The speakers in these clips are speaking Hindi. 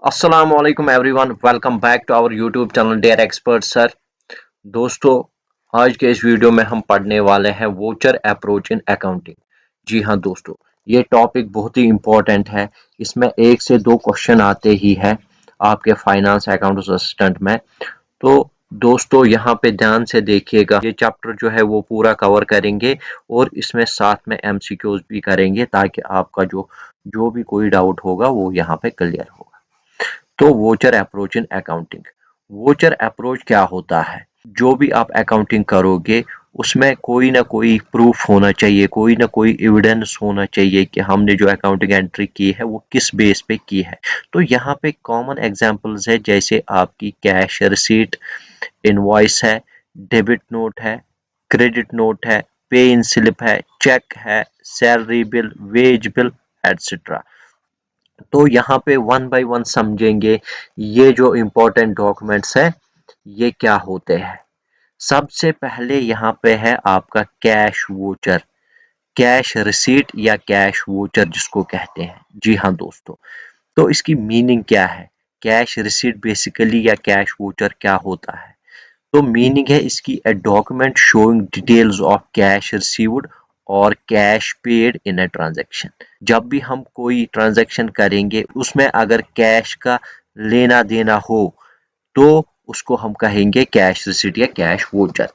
Assalamualaikum everyone, welcome back to our YouTube channel dare expert sir. दोस्तों, आज के इस वीडियो में हम पढ़ने वाले हैं वोचर अप्रोच इन अकाउंटिंग। जी हाँ दोस्तों, ये टॉपिक बहुत ही इम्पोर्टेंट है। इसमें एक से दो क्वेश्चन आते ही है आपके फाइनेंस अकाउंट असिस्टेंट में। तो दोस्तों, यहाँ पे ध्यान से देखिएगा, ये चैप्टर जो है वो पूरा कवर करेंगे और इसमें साथ में एमसीक्यूज भी करेंगे ताकि आपका जो जो भी कोई डाउट होगा वो यहाँ पे क्लियर होगा। तो voucher approach in accounting. Voucher approach क्या होता है? जो भी आप अकाउंटिंग करोगे उसमें कोई ना कोई प्रूफ होना चाहिए, कोई ना कोई एविडेंस होना चाहिए कि हमने जो अकाउंटिंग एंट्री की है वो किस बेस पे की है। तो यहाँ पे कॉमन एग्जांपल्स है, जैसे आपकी कैश रिसीट, इनवॉइस है, डेबिट नोट है, क्रेडिट नोट है, पे इन स्लिप है, चेक है, salary bill, wage bill, etcetera. तो यहाँ पे वन बाय वन समझेंगे ये जो इम्पोर्टेंट डॉक्यूमेंट्स है ये क्या होते हैं। सबसे पहले यहाँ पे है आपका कैश वोचर, कैश रिसीट या कैश वोचर जिसको कहते हैं। जी हाँ दोस्तों, तो इसकी मीनिंग क्या है? कैश रिसीट बेसिकली या कैश वोचर क्या होता है? तो मीनिंग है इसकी, a document showing details of cash received और cash paid in a transaction. जब भी हम कोई ट्रांजैक्शन करेंगे उसमें अगर कैश का लेना देना हो तो उसको हम कहेंगे कैश रिसीट या कैश वोचर।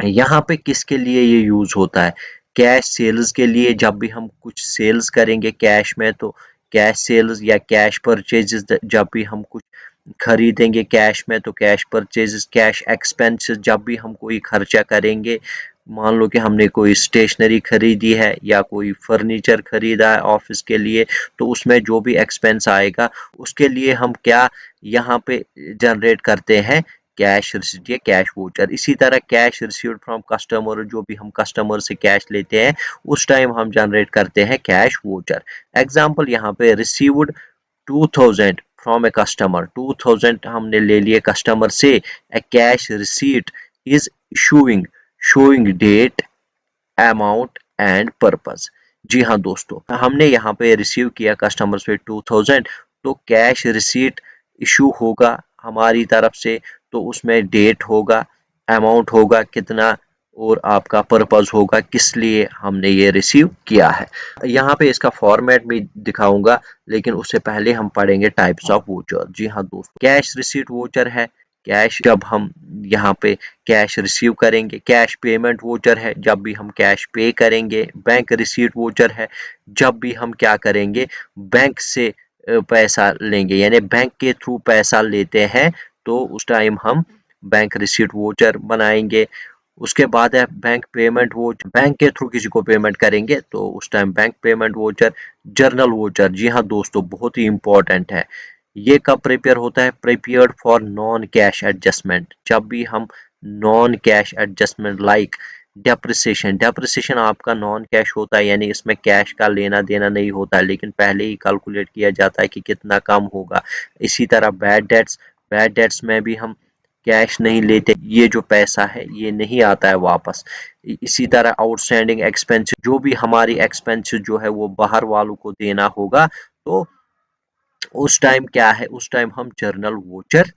यहाँ पे किसके लिए ये यूज होता है? कैश सेल्स के लिए। जब भी हम कुछ सेल्स करेंगे कैश में तो कैश सेल्स या कैश परचेजेस, जब भी हम कुछ खरीदेंगे कैश में तो कैश परचेजेस, कैश एक्सपेंसेस जब भी हम कोई खर्चा करेंगे, मान लो कि हमने कोई स्टेशनरी खरीदी है या कोई फर्नीचर खरीदा है ऑफिस के लिए, तो उसमें जो भी एक्सपेंस आएगा उसके लिए हम क्या यहाँ पे जनरेट करते हैं? कैश रिसीट या कैश वोचर। इसी तरह कैश रिसीव्ड फ्रॉम कस्टमर, जो भी हम कस्टमर से कैश लेते हैं उस टाइम हम जनरेट करते हैं कैश वोचर। एग्जाम्पल यहाँ पे रिसीव्ड 2000 फ्रॉम ए कस्टमर, 2000 हमने ले लिए कस्टमर से। A cash receipt is showing showing date, amount and purpose. जी हाँ दोस्तों, हमने यहाँ पे रिसीव किया कस्टमर से 2000, तो कैश रिसीट इशू होगा हमारी तरफ से, तो उसमें डेट होगा, अमाउंट होगा कितना, और आपका पर्पस होगा किस लिए हमने ये रिसीव किया है। यहाँ पे इसका फॉर्मेट भी दिखाऊंगा, लेकिन उससे पहले हम पढ़ेंगे टाइप्स ऑफ वोचर। जी हाँ दोस्तों, कैश रिसीट वोचर है कैश, जब हम यहाँ पे कैश रिसीव करेंगे। कैश पेमेंट वोचर है जब भी हम कैश पे करेंगे। बैंक रिसीट वोचर है जब भी हम क्या करेंगे, बैंक से पैसा लेंगे, यानी बैंक के थ्रू पैसा लेते हैं तो उस टाइम हम बैंक रिसीट वोचर बनाएंगे। उसके बाद है बैंक पेमेंट वोचर, बैंक के थ्रू किसी को पेमेंट करेंगे तो उस time bank payment voucher. Journal voucher, जी हाँ दोस्तों, बहुत ही इंपॉर्टेंट है। ये कब प्रिपेयर होता है? Prepared for non cash adjustment, जब भी हम non cash adjustment like depreciation. Depreciation आपका नॉन कैश होता है, यानी इसमें कैश का लेना देना नहीं होता है, लेकिन पहले ही कैलकुलेट किया जाता है कि कितना कम होगा। इसी तरह बैड डेट्स, बैड डेट्स में भी हम कैश नहीं लेते, ये जो पैसा है ये नहीं आता है वापस। इसी तरह आउटस्टैंडिंग एक्सपेंस, जो भी हमारी एक्सपेंसेस जो है वो बाहर वालों को देना होगा, तो उस टाइम क्या है, उस टाइम हम जर्नल वोचर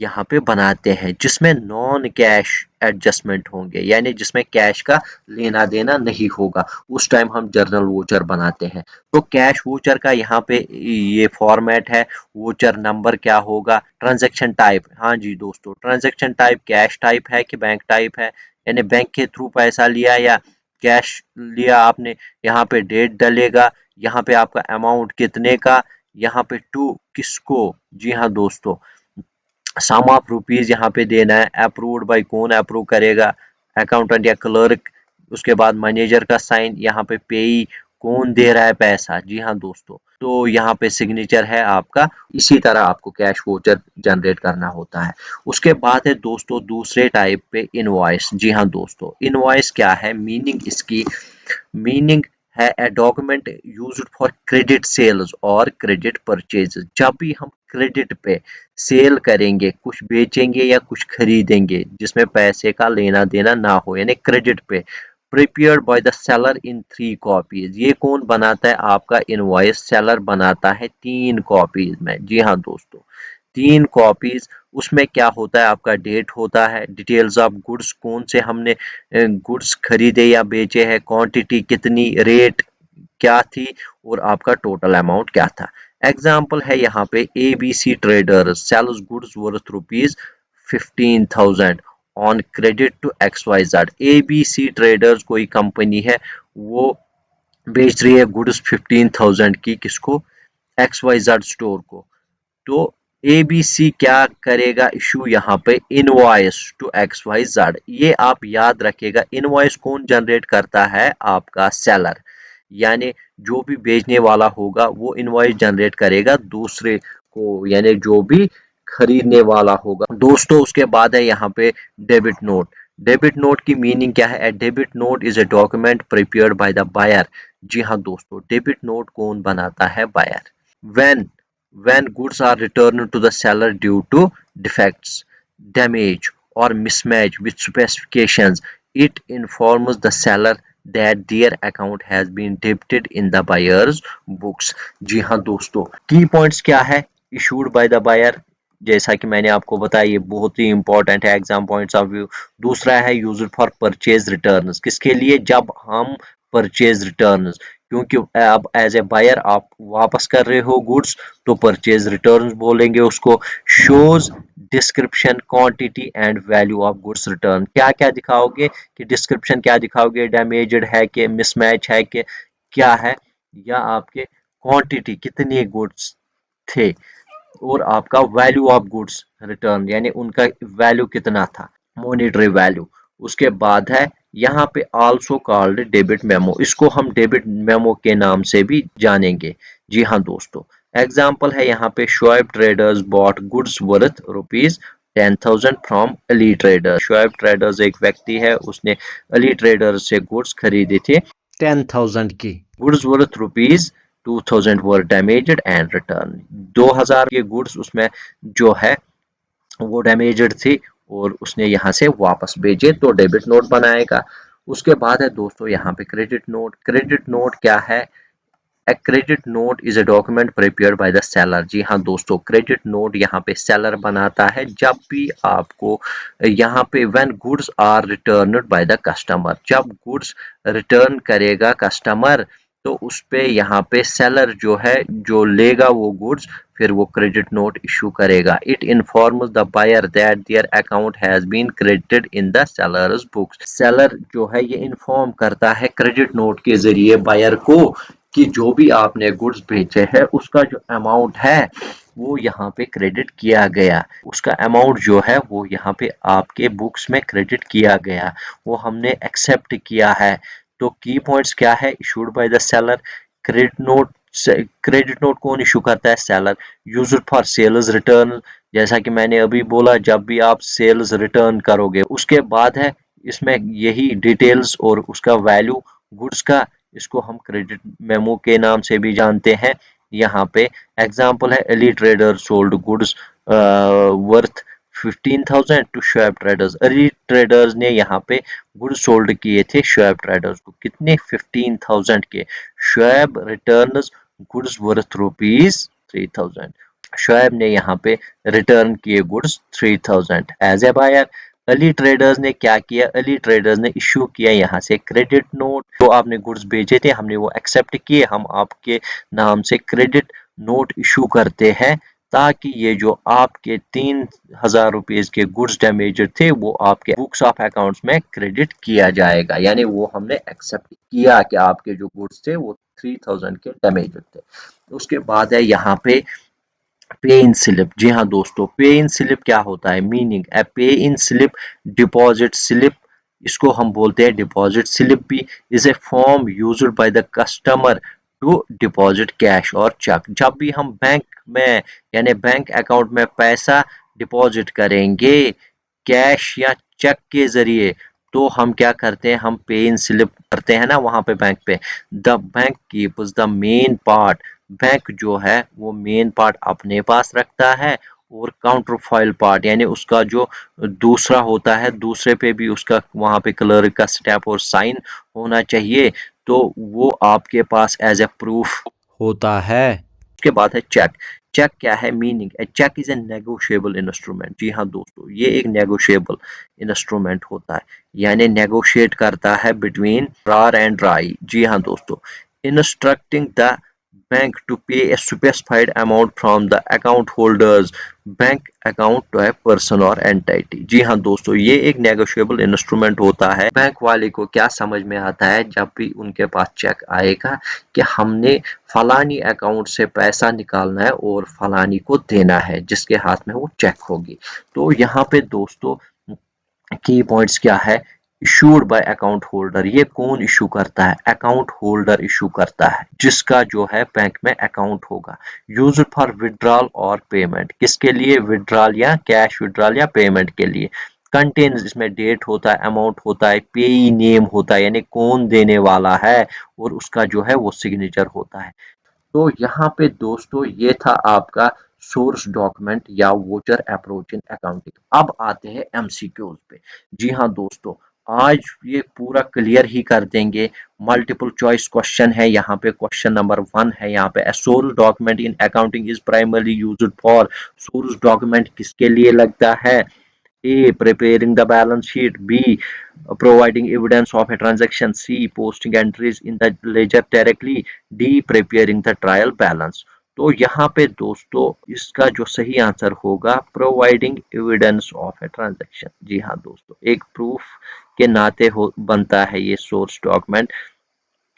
यहाँ पे बनाते हैं जिसमें नॉन कैश एडजस्टमेंट होंगे, यानी जिसमें कैश का लेना देना नहीं होगा, उस टाइम हम जर्नल वोचर बनाते हैं। तो कैश वोचर का यहाँ पे ये फॉर्मेट है। वोचर नंबर क्या होगा? ट्रांजैक्शन टाइप, हाँ जी दोस्तों, ट्रांजैक्शन टाइप कैश टाइप है कि बैंक टाइप है, यानी बैंक के थ्रू पैसा लिया या कैश लिया आपने। यहाँ पे डेट डलेगा, यहाँ पे आपका अमाउंट कितने का, यहाँ पे टू किसको। जी हाँ दोस्तों, सम ऑफ रुपीज यहाँ पे देना है। अप्रूव्ड बाय कौन अप्रूव करेगा? अकाउंटेंट या क्लर्क। उसके बाद मैनेजर का साइन, यहाँ पे पेई कौन दे रहा है पैसा। जी हाँ दोस्तों, तो यहाँ पे सिग्नेचर है आपका। इसी तरह आपको कैश वोचर जनरेट करना होता है। उसके बाद है दोस्तों दूसरे टाइप पे इनवॉइस। जी हाँ दोस्तों, इनवॉइस क्या है? मीनिंग इसकी, मीनिंग है a document used for credit sales और क्रेडिट परचेज। जब भी हम क्रेडिट पे सेल करेंगे, कुछ बेचेंगे या कुछ खरीदेंगे जिसमें पैसे का लेना देना ना हो, यानी क्रेडिट पे, prepared by the seller in 3 copies. ये कौन बनाता है? आपका इनवॉइस सेलर बनाता है 3 कॉपीज में। जी हाँ दोस्तों, 3 कॉपीज। उसमें क्या होता है? आपका डेट होता है, डिटेल्स ऑफ गुड्स, कौन से हमने गुड्स खरीदे या बेचे हैं, क्वांटिटी कितनी, रेट क्या थी, और आपका टोटल अमाउंट क्या था। एग्जाम्पल है यहाँ पे ABC traders sales goods worth ₹15,000 on credit to XYZ। ABC traders कोई कंपनी है, वो बेच रही है गुड्स 15,000 की, किसको? XYZ स्टोर को। तो ABC क्या करेगा? इशू यहाँ पे इनवॉइस टू XYZ। ये आप याद रखिएगा, इनवॉइस कौन जनरेट करता है? आपका सेलर, यानी जो भी बेचने वाला होगा वो इनवॉइस जनरेट करेगा दूसरे को, यानी जो भी खरीदने वाला होगा दोस्तों। उसके बाद है यहाँ पे डेबिट नोट। डेबिट नोट की मीनिंग क्या है? A debit note is a document prepared by the buyer. जी हाँ दोस्तों, डेबिट नोट कौन बनाता है? Buyer. When goods are returned to the seller due to defects, damage, or mismatch with specifications, it informs the seller that their account has been debited in the buyer's books। जी हाँ दोस्तों, की पॉइंट्स क्या है? इशूड बाय द बायर, जैसा कि मैंने आपको बताया, ये बहुत ही इंपॉर्टेंट है एग्जाम पॉइंट्स ऑफ व्यू। दूसरा है यूज्ड फॉर परचेज रिटर्न्स, किसके लिए? जब हम परचेज रिटर्न्स, क्योंकि अब एज ए बायर आप वापस कर रहे हो गुड्स, तो परचेज रिटर्न्स बोलेंगे उसको। Shows description, quantity and value of goods return. क्या क्या दिखाओगे? कि डिस्क्रिप्शन क्या दिखाओगे? डैमेज्ड है कि मिसमैच है कि क्या है, या आपके क्वांटिटी कितनी गुड्स थे, और आपका वैल्यू ऑफ गुड्स रिटर्न, यानी उनका वैल्यू कितना था, मॉनेटरी वैल्यू। उसके बाद है यहाँ पे आल्सो कॉल्ड डेबिट मेमो, इसको हम डेबिट मेमो के नाम से भी जानेंगे। जी हाँ दोस्तों, एग्जाम्पल है यहाँ पे Shoaib traders bought goods worth ₹10,000 from Ali traders. Shoaib traders एक व्यक्ति है, उसने अली ट्रेडर्स से गुड्स खरीदे थे 10,000 की। Goods worth ₹2,000 were damaged and return. 2,000 के गुड्स उसमें जो है वो डैमेज्ड थी, और उसने यहाँ से वापस भेजे, तो डेबिट नोट बनाएगा। उसके बाद है दोस्तों यहाँ पे क्रेडिट नोट। क्रेडिट नोट क्या है? A credit note is a document prepared by the seller. जी हाँ दोस्तों, क्रेडिट नोट यहाँ पे सेलर बनाता है जब भी आपको यहाँ पे when goods are returned by the customer, जब गुड्स रिटर्न करेगा कस्टमर, तो उस पे यहाँ पे सेलर जो है, जो लेगा वो गुड्स, फिर वो क्रेडिट नोट इशू करेगा। It informs the buyer that their account has been credited in the seller's books. Seller जो है ये इन्फॉर्म करता है क्रेडिट नोट के जरिए बायर को कि जो भी आपने गुड्स बेचे हैं उसका जो अमाउंट है वो यहाँ पे क्रेडिट किया गया, उसका अमाउंट जो है वो यहाँ पे आपके बुक्स में क्रेडिट किया गया, वो हमने एक्सेप्ट किया है। तो की पॉइंट्स क्या है? Issued by the seller. Credit note, credit note कौन इशू करता है? Seller. Used for sales return, जैसा कि मैंने अभी बोला, जब भी आप सेल्स रिटर्न करोगे। उसके बाद है इसमें यही डिटेल्स और उसका वैल्यू गुड्स का, इसको हम क्रेडिट मेमो के नाम से भी जानते हैं। यहाँ पे एग्जांपल है Ali trader sold goods worth 15,000 to Shoaib traders. Ali traders ने यहाँ पे गुड्स सोल्ड किए थे शोएब ट्रेडर्स को, कितने? 15,000 के। Shoaib returns goods worth ₹3,000। Shoaib ने यहाँ पे रिटर्न किए goods 3,000 as a buyer. Ali traders ने क्या किया? अली ट्रेडर्स ने इशू किया यहाँ से क्रेडिट नोट। जो आपने गुड्स भेजे थे हमने वो एक्सेप्ट किए, हम आपके नाम से क्रेडिट नोट इशू करते हैं, ताकि ये जो आपके 3,000 रुपीज के गुड्स डैमेज थे वो आपके बुक्स ऑफ अकाउंट्स में क्रेडिट किया जाएगा, यानी वो हमने एक्सेप्ट किया कि आपके जो गुड्स थे वो 3,000 के डैमेज थे। उसके बाद है यहाँ पे पे इन स्लिप। जी हाँ दोस्तों, पे इन स्लिप क्या होता है? Meaning A pay in slip, deposit slip, इसको हम बोलते हैं डिपॉजिट स्लिप भी, is a form used by the customer to deposit cash और चेक। जब भी हम बैंक में, यानी बैंक अकाउंट में पैसा डिपॉजिट करेंगे कैश या चेक के जरिए, तो हम क्या करते हैं? हम पे इन स्लिप करते हैं ना वहां पे बैंक पे। The bank keeps the main part, bank जो है वो मेन पार्ट अपने पास रखता है, और काउंटर फॉइल पार्ट यानी उसका जो दूसरा होता है, दूसरे पे भी उसका वहां पे क्लर्क का स्टैम्प और साइन होना चाहिए, तो वो आपके पास एज ए प्रूफ होता है। उसके बाद है चेक। चेक क्या है meaning? A cheque is a negotiable instrument. जी हाँ दोस्तों, ये एक नेगोशिएबल इंस्ट्रूमेंट होता है, यानी नेगोशिएट करता है बिटवीन रार एंड राई। जी हाँ दोस्तों, instructing the bank to pay a specified amount from the account holders bank account to a person और एंटिटी। जी हाँ दोस्तों, ये एक नेगोशिएबल इंस्ट्रूमेंट होता है। बैंक वाले को क्या समझ में आता है जब भी उनके पास चेक आएगा कि हमने फलानी अकाउंट से पैसा निकालना है और फलानी को देना है, जिसके हाथ में वो चेक होगी। तो यहाँ पे दोस्तों की पॉइंट्स क्या है? Issued bye account holder. ये कौन इशू करता है? अकाउंट होल्डर इशू करता है, जिसका जो है बैंक में अकाउंट होगा। यूज्ड फॉर विड्रॉल और पेमेंट। किसके लिए? विड्रॉल या कैश विड्रॉल या पेमेंट के लिए। कंटेन, इसमें डेट होता है, अमाउंट होता है, पेई नेम होता है यानी कौन देने वाला है, और उसका जो है वो सिग्नेचर होता है। तो यहाँ पे दोस्तों ये था आपका सोर्स डॉक्यूमेंट या वोचर अप्रोच इन अकाउंटिंग। अब आते हैं एमसीक्यूज पे। जी हाँ दोस्तों, आज ये पूरा क्लियर ही कर देंगे। मल्टीपल चॉइस क्वेश्चन है यहाँ पे। क्वेश्चन नंबर 1 है यहाँ पे, source document in accounting is primarily used for. Source document किसके लिए लगता है? A. Preparing the balance sheet. B. Providing evidence of a transaction. C. Posting entries in the ledger directly. D. Preparing the trial balance. तो यहाँ पे दोस्तों इसका जो सही आंसर होगा providing evidence of a transaction. जी हाँ दोस्तों, एक प्रूफ के नाते हो बनता है ये सोर्स डॉक्यूमेंट।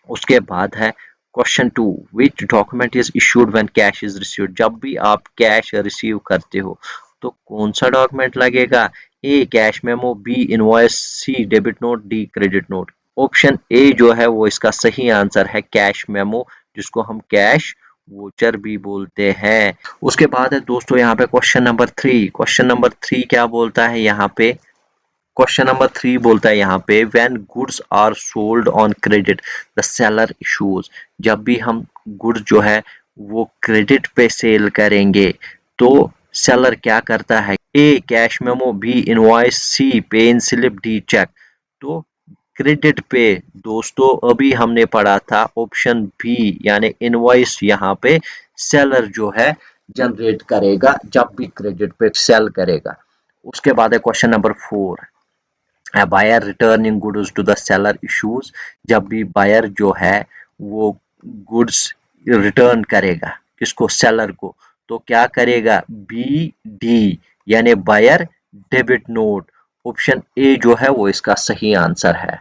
उसके बाद है question 2, which document is issued when cash is received. जब भी आप कैश रिसीव करते हो तो कौन सा डॉक्यूमेंट लगेगा? A cash memo, B invoice, C debit note, D credit note. Option A जो है वो इसका सही आंसर है, कैश मेमो, जिसको हम कैश वोचर भी बोलते हैं। उसके बाद है दोस्तों यहाँ पे क्वेश्चन नंबर 3। क्वेश्चन नंबर 3 क्या बोलता है यहाँ पे? क्वेश्चन नंबर 3 बोलता है यहाँ पे, when goods are sold on credit the seller issues. जब भी हम गुड्स जो है वो क्रेडिट पे सेल करेंगे तो सेलर क्या करता है? ए कैश मेमो, बी इनवॉइस, सी पे इन स्लिप, डी चेक। तो क्रेडिट पे दोस्तों अभी हमने पढ़ा था ऑप्शन बी यानी इनवॉइस यहाँ पे सेलर जो है जनरेट करेगा जब भी क्रेडिट पे सेल करेगा। उसके बाद है question number 4, buyer returning goods to the seller issues. जब भी बायर जो है वो गुड्स रिटर्न करेगा किसको? सेलर को। तो क्या करेगा? बी डी यानी buyer debit note. Option A जो है वो इसका सही आंसर है।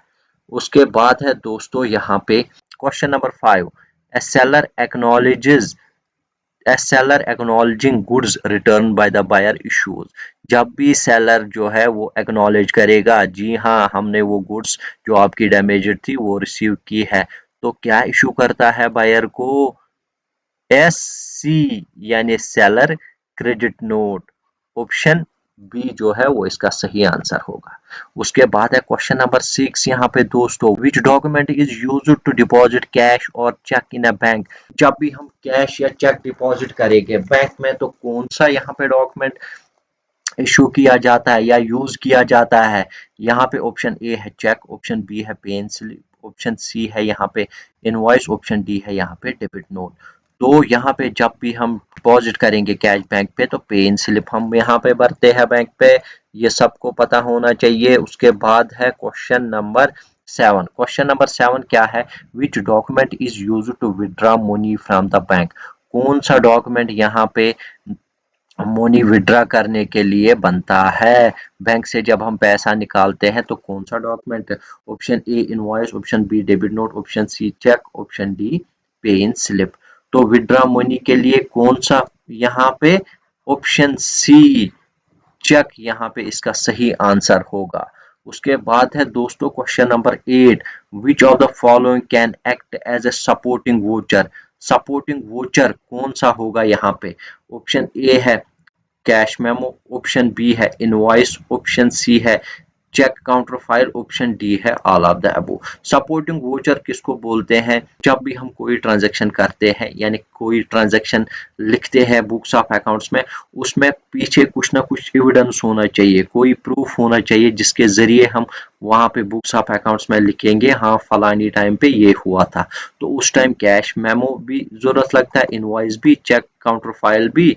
उसके बाद है दोस्तों यहाँ पे question number 5, a seller acknowledges a seller acknowledging goods return by the buyer issues. जब भी सेलर जो है वो एक्नॉलेज करेगा, जी हाँ हमने वो गुड्स जो आपकी डैमेज्ड थी वो रिसीव की है, तो क्या इशू करता है बायर को? एस सी यानी seller credit note. Option B जो है वो इसका सही आंसर होगा। उसके बाद है क्वेश्चन नंबर 6 यहाँ पे दोस्तों, which document is used to deposit cash और चेक इन अ बैंक। जब भी हम कैश या चेक डिपॉजिट करेंगे बैंक में तो कौन सा यहाँ पे डॉक्यूमेंट इशू किया जाता है या यूज किया जाता है? यहाँ पे ऑप्शन ए है चेक, ऑप्शन बी है pay in slip, option C है यहाँ पे इनवॉइस, ऑप्शन डी है यहाँ पे डेबिट नोट। तो यहाँ पे जब भी हम डिपॉजिट करेंगे कैश बैंक पे तो पे इन स्लिप हम यहाँ पे भरते हैं बैंक पे, ये सबको पता होना चाहिए। उसके बाद है क्वेश्चन नंबर 7। क्वेश्चन नंबर 7 क्या है? Which document is used to withdraw money from the bank. कौन सा डॉक्यूमेंट यहाँ पे मनी विड्रॉ करने के लिए बनता है? बैंक से जब हम पैसा निकालते हैं तो कौन सा document? Option A invoice, option B debit note, option C cheque, option D pay in slip. तो विड्रॉ मनी के लिए कौन सा यहाँ पे? ऑप्शन सी चेक यहाँ पे इसका सही आंसर होगा। उसके बाद है दोस्तों question number 8, which of the following can act as a supporting voucher. Supporting voucher कौन सा होगा यहाँ पे? ऑप्शन ए है कैश मेमो, ऑप्शन बी है इनवॉइस, ऑप्शन सी है cheque counter file, option D है all of the above. Supporting voucher किसको बोलते हैं? जब भी हम कोई ट्रांजैक्शन करते हैं यानी कोई ट्रांजैक्शन लिखते हैं बुक्स ऑफ अकाउंट्स में, उसमें पीछे कुछ ना कुछ एविडेंस होना चाहिए, कोई प्रूफ होना चाहिए जिसके जरिए हम वहां पे बुक्स ऑफ अकाउंट्स में लिखेंगे हाँ फलानी टाइम पे ये हुआ था। तो उस टाइम कैश मेमो भी जरूरत लगता है, इनवॉइस भी, चेक काउंटर फाइल भी।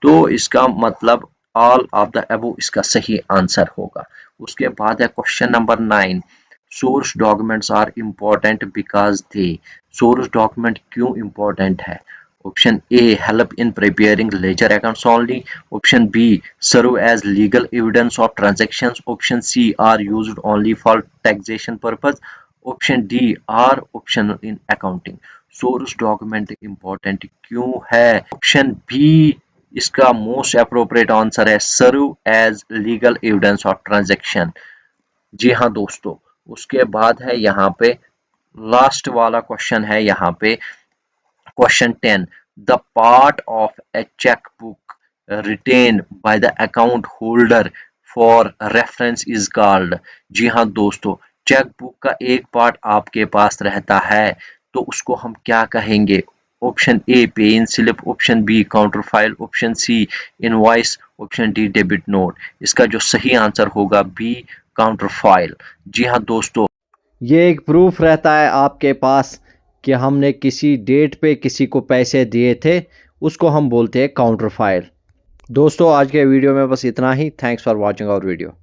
तो इसका मतलब ऑल ऑफ द अबव इसका सही आंसर होगा। उसके बाद है question number 9, source documents are important because they. Source document क्यों इम्पोर्टेंट है? Option A help in preparing ledger accounts only, option B serve as legal evidence of transactions, option C are used only for taxation purpose, option D are option in accounting. Source document important क्यों है? ऑप्शन बी इसका मोस्ट अप्रोप्रिएट आंसर है, serve as legal evidence of transaction. जी हाँ दोस्तों, उसके बाद है यहाँ पे लास्ट वाला क्वेश्चन है यहाँ पे question 10, the part of a cheque book written by the account holder for reference is called. जी हाँ दोस्तों, चेक बुक का एक पार्ट आपके पास रहता है तो उसको हम क्या कहेंगे? Option A pay in slip, option B counter file, option C invoice, option D debit note. इसका जो सही आंसर होगा बी काउंटर फाइल। जी हाँ दोस्तों, ये एक प्रूफ रहता है आपके पास कि हमने किसी डेट पे किसी को पैसे दिए थे, उसको हम बोलते हैं काउंटर फाइल। दोस्तों आज के वीडियो में बस इतना ही। Thanks for watching our video.